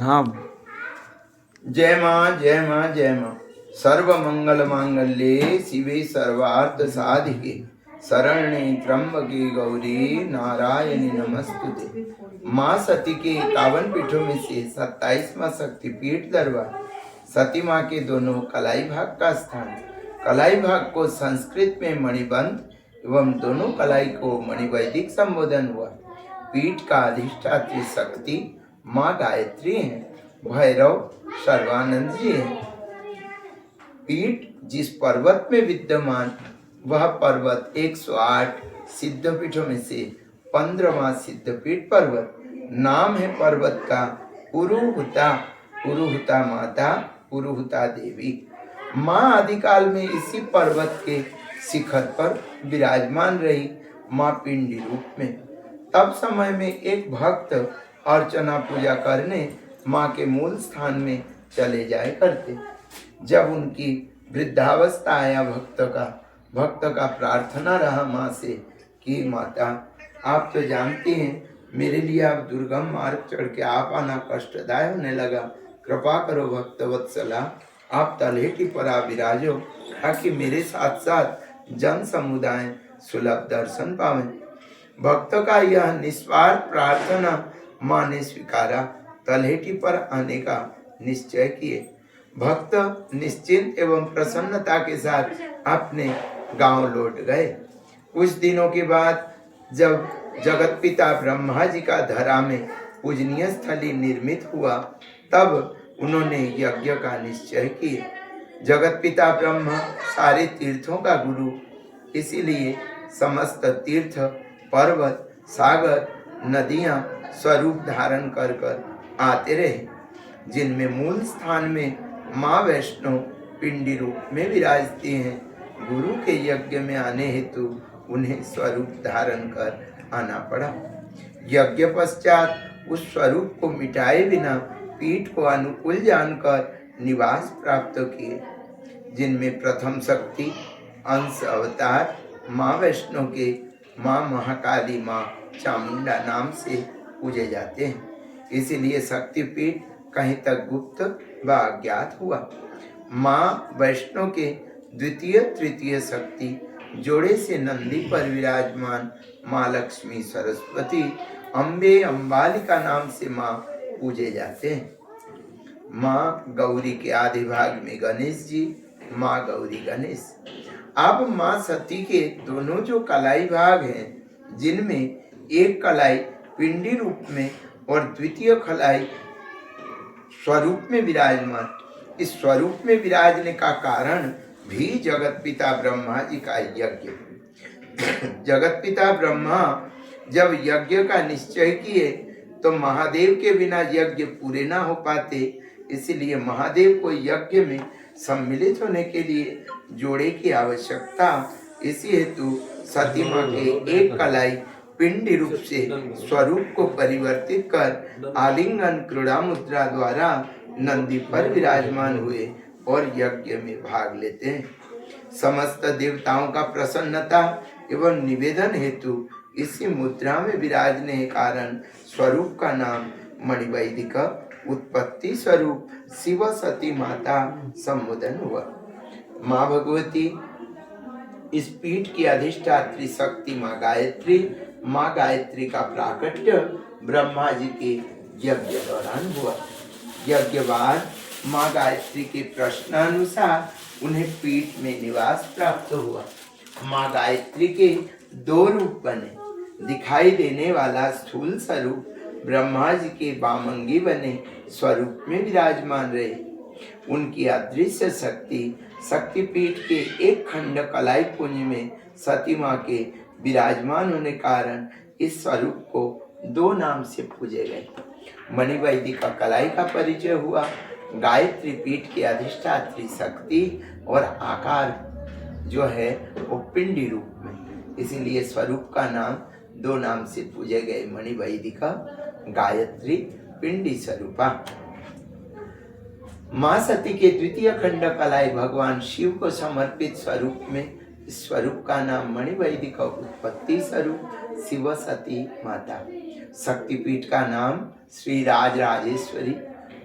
हाँ। जय माँ जय माँ जय माँ। सर्व मंगल मांगल्ये शिवे सर्वार्थ साधिके शरण्ये त्र्यंबके गौरी नारायणी नमस्तुते। माँ सती के 51 पीठों में से 27वां शक्तिपीठ दरबार सती माँ के दोनों कलाई भाग का स्थान। कलाई भाग को संस्कृत में मणिबंध एवं दोनों कलाई को मणिवैदिक संबोधन हुआ। पीठ का अधिष्ठात्री शक्ति माँ गायत्री है। भैरव सर्वानंद जी है। पीठ जिस पर्वत में विद्यमान वह पर्वत 108 सिद्धपीठों में से 15वां सिद्धपीठ पर्वत। नाम है पर्वत का पुरुहुता। पुरुहुता माता, पुरुहुता देवी। माँ आदिकाल में इसी पर्वत के शिखर पर विराजमान रही माँ पिंडी रूप में। तब समय में एक भक्त अर्चना पूजा करने माँ के मूल स्थान में चले जाए करते। जब उनकी वृद्धावस्था आया भक्त का प्रार्थना रहा माँ से कि माता आप तो जानती हैं मेरे लिए आप दुर्गम मार्ग चढ़ के आप आना कष्टदायक होने लगा। कृपा करो भक्त वत्सला आप तलहेटी पर आ विराजो ताकि मेरे साथ साथ जन समुदाय सुलभ दर्शन पावे। भक्त का यह निस्वार्थ प्रार्थना माँ ने स्वीकारा। तलहेटी पर आने का निश्चय किए। भक्त निश्चिंत एवं प्रसन्नता के साथ अपने गांव लौट गए। कुछ दिनों के बाद जब जगत पिता ब्रह्मा जी का धरा में पूजनीय स्थली निर्मित हुआ तब उन्होंने यज्ञ का निश्चय किए। जगत पिता ब्रह्मा सारे तीर्थों का गुरु, इसीलिए समस्त तीर्थ पर्वत सागर नदियां स्वरूप धारण कर कर आते रहे, जिनमें मूल स्थान में माँ वैष्णो पिंडी रूप में विराजती हैं। गुरु के यज्ञ में आने हेतु उन्हें स्वरूप धारण कर आना पड़ा। यज्ञ पश्चात उस स्वरूप को मिटाए बिना पीठ को अनुकूल जानकर निवास प्राप्त किए, जिनमें प्रथम शक्ति अंश अवतार माँ वैष्णो के माँ महाकाली माँ चामुंडा नाम से पूजे जाते हैं। इसीलिए शक्तिपीठ कहीं तक गुप्त व अज्ञात हुआ। माँ वैष्णो के द्वितीय तृतीय शक्ति जोड़े से नंदी पर विराजमान माँ लक्ष्मी सरस्वती अम्बे अम्बालिका नाम से माँ पूजे जाते हैं। माँ गौरी के आधे भाग में गणेश जी, माँ गौरी गणेश। अब माँ सती के दोनों जो कलाई भाग हैं, जिनमें एक कलाई पिंडी रूप में और द्वितीय कलाई स्वरूप में विराजमान, इस स्वरूप में विराजने का कारण भी जगत पिता ब्रह्मा जी का यज्ञ। जगत पिता ब्रह्मा जब यज्ञ का निश्चय किए तो महादेव के बिना यज्ञ पूरे ना हो पाते, इसलिए महादेव को यज्ञ में सम्मिलित होने के लिए जोड़े की आवश्यकता। इसी हेतु सती माँ के एक कलाई पिंडी रूप से स्वरूप को परिवर्तित कर आलिंगन क्रीड़ा मुद्रा द्वारा नंदी पर विराजमान हुए और यज्ञ में भाग लेते हैं। समस्त देवताओं का प्रसन्नता एवं निवेदन हेतु इसी मुद्रा में विराजने के कारण स्वरूप का नाम मणिवैदिक उत्पत्ति स्वरूप शिव सती माता संबोधन हुआ। माँ भगवती इस पीठ की अधिष्ठात्री शक्ति माँ गायत्री का प्राकट्य ब्रह्मा जी के यज्ञ दौरान हुआ। यज्ञ बाद माँ गायत्री के प्रश्नानुसार उन्हें पीठ में निवास प्राप्त हुआ। माँ गायत्री के दो रूप बने। दिखाई देने वाला स्थूल स्वरूप ब्रह्मा जी के वामंगी बने स्वरूप में विराजमान रहे। उनकी अदृश्य शक्ति शक्तिपीठ के एक खंड कलाई पुंज में सती माँ के विराजमान होने कारण इस स्वरूप को दो नाम से पूजे गए। मणिवैदिक कलाई का परिचय हुआ। गायत्री पीठ की अधिष्ठात्री शक्ति और आकार जो है वो पिंडी रूप में, इसीलिए स्वरूप का नाम दो नाम से पूजे गए, मणिवैदिका गायत्री पिंडी स्वरूपा। माँ सती के द्वितीय खंड कलाई भगवान शिव को समर्पित स्वरूप में, इस स्वरूप का नाम मणिवैदिक उत्पत्ति स्वरूप शिव सती माता। शक्तिपीठ का नाम श्री राज राजेश्वरी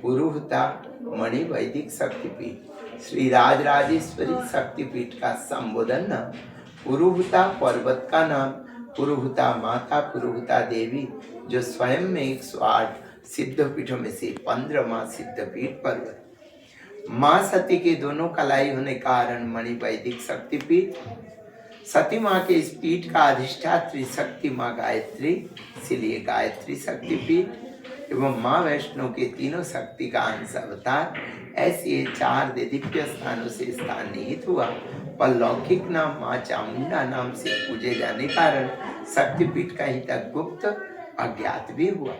पुरुहूता मणि वैदिक शक्तिपीठ श्री राजराजेश्वरी शक्तिपीठ का संबोधन नाम, पुरुहूता पर्वत का नाम पुरुहूता माता पुरुहूता देवी, जो स्वयं में 108 सिद्धपीठों में से 15वां सिद्धपीठ पर्वत। माँ सती के दोनों कलाई होने कारण मणि वैदिक शक्तिपीठ। सती माँ के इस पीठ का अधिष्ठात्री शक्ति माँ गायत्री, इसलिए गायत्री शक्तिपीठ। एवं माँ वैष्णो के तीनों शक्ति का अंश अवतार। ऐसे ये 4 दिव्य स्थानों से स्थान निहित हुआ, पर लौकिक नाम माँ चामुंडा नाम से पूजे जाने कारण शक्तिपीठ कहीं तक गुप्त अज्ञात भी हुआ,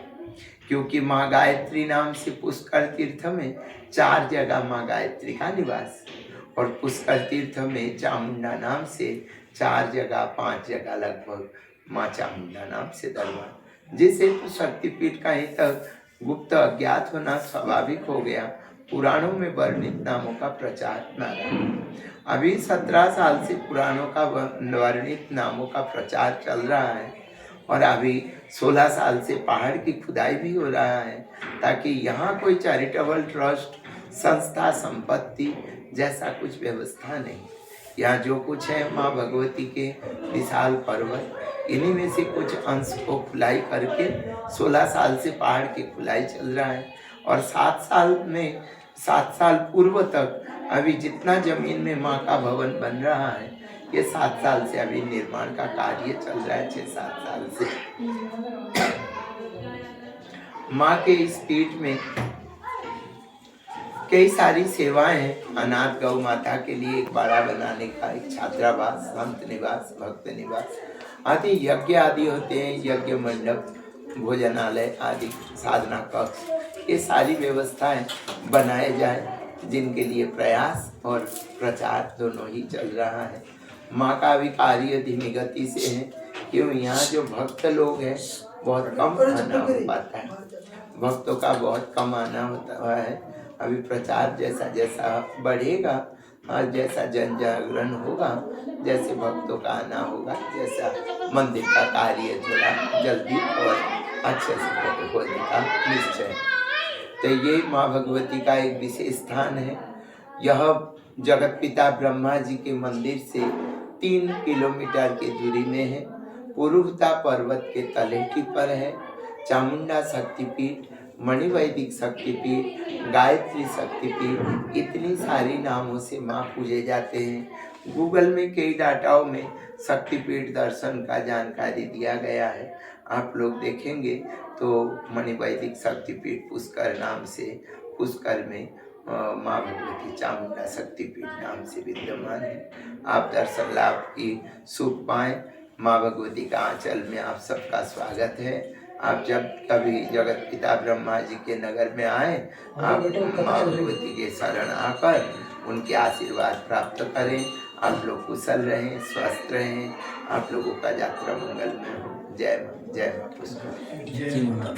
क्योंकि माँ गायत्री नाम से पुष्कर तीर्थ में 4 जगह माँ गायत्री का निवास, और पुष्कर तीर्थ में चामुंडा नाम से 4 जगह 5 जगह लगभग माँ चामुंडा नाम से दरबार, जिसे तो शक्तिपीठ कहीं तक गुप्त अज्ञात होना स्वाभाविक हो गया। पुराणों में वर्णित नामों का प्रचार न रहा। अभी 17 साल से पुराणों का वर्णित नामों का प्रचार चल रहा है, और अभी 16 साल से पहाड़ की खुदाई भी हो रहा है, ताकि यहाँ कोई चैरिटेबल ट्रस्ट, संस्था, संपत्ति जैसा कुछ व्यवस्था नहीं। यहाँ जो कुछ है माँ भगवती के विशाल पर्वत, इन्हीं में से कुछ अंश को खुदाई करके 16 साल से पहाड़ की खुदाई चल रहा है, और 7 साल पूर्व तक अभी जितना जमीन में माँ का भवन बन रहा है, ये 7 साल से अभी निर्माण का कार्य चल रहा है। 6-7 साल से माँ के इस पीठ में कई सारी सेवाएं हैं। अनाथ गौ माता के लिए एक बाड़ा बनाने का, एक छात्रावास, संत निवास, भक्त निवास आदि यज्ञ आदि होते हैं, यज्ञ मंडप, भोजनालय आदि, साधना कक्ष, ये सारी व्यवस्थाएं बनाए जाए, जिनके लिए प्रयास और प्रचार दोनों ही चल रहा है। माँ का भी कार्य धीमी गति से है, क्यों यहाँ जो भक्त लोग हैं बहुत कम आना हो पाता है, भक्तों का बहुत कम आना होता है। अभी प्रचार जैसा जैसा बढ़ेगा और जैसा जन जागरण होगा, जैसे भक्तों का आना होगा, जैसा मंदिर का कार्य थोड़ा जल्दी और अच्छे से होने का निश्चय। तो ये माँ भगवती का एक विशेष स्थान है। यह जगत पिता ब्रह्मा जी के मंदिर से 3 किलोमीटर की दूरी में है। पुरुहूता पर्वत के तलहटी पर है। चामुंडा शक्तिपीठ, मणि वैदिक शक्तिपीठ, गायत्री शक्तिपीठ, इतनी सारी नामों से माँ पूजे जाते हैं। गूगल में कई डाटाओं में शक्तिपीठ दर्शन का जानकारी दिया गया है, आप लोग देखेंगे तो मणि वैदिक शक्तिपीठ पुष्कर नाम से, पुष्कर में माँ भगवती चामुंडा शक्तिपीठ नाम से विद्यमान है। आप दर्शन लाभ की सुख पाएं। माँ भगवती का आंचल में आप सबका स्वागत है। आप जब कभी जगत पिता ब्रह्मा जी के नगर में आए, आप माँ भगवती के शरण आकर उनके आशीर्वाद प्राप्त करें। आप लोग कुशल रहें, स्वस्थ रहें, आप लोगों का यात्रा मंगलमय हो। जय माँ, जय माँ पुष्कर।